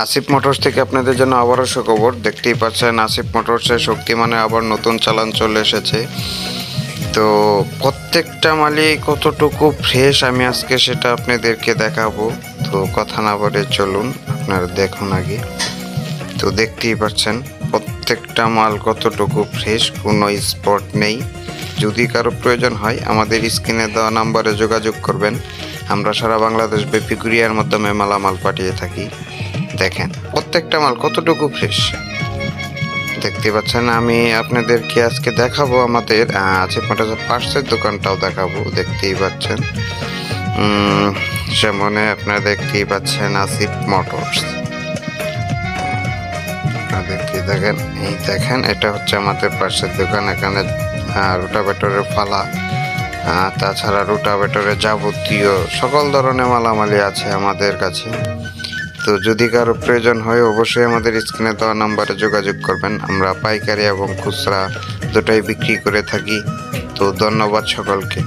Asif motors থেকে আপনাদের জন্য আবারও সুখবর। দেখতেই পাচ্ছেন আসিফ মোটরসের শক্তিমানে আবার নতুন চালান চলে এসেছে। তো প্রত্যেকটা মালই কতটুকু ফ্রেশ আমি আজকে সেটা আপনাদেরকে দেখাবো। তো কথা না বলে চলুন আপনারা দেখুন আগে। তো দেখতেই পাচ্ছেন প্রত্যেকটা মাল কতটুকু ফ্রেশ, কোনো স্পট নেই। যদি কারো প্রয়োজন হয় আমাদের স্ক্রিনে দেওয়া নাম্বারে যোগাযোগ করবেন। আমরা সারা বাংলাদেশ ব্যাপী কুরিয়ার মাধ্যমে মালামাল পাঠিয়ে থাকি। দেখেন প্রত্যেকটা মাল কতটুকু ফ্রেশ দেখতে পাচ্ছেন। আমি আপনাদেরকে আজকে দেখাবো আমাদের আসিফ মোটরসের পার্টসের দোকানটাও দেখাবো। দেখতেই পাচ্ছেন সামনে আপনারা দেখতেই পাচ্ছেন আসিফ মোটরস। আপনাদেরকে দেখেন, এই দেখেন এটা হচ্ছে আমাদের পার্টসের দোকান। এখানে রোটাভেটরের ফালা, তাছাড়া রোটাভেটরের যাবতীয় সকল ধরনের মালামালি আছে আমাদের কাছে। তো যদি কারো প্রয়োজন হয় অবশ্যই আমাদের স্ক্রিনে দেওয়া নাম্বারে যোগাযোগ করবেন। আমরা পাইকারি এবং খুচরা দুটাই বিক্রি করে থাকি। তো ধন্যবাদ সকলকে।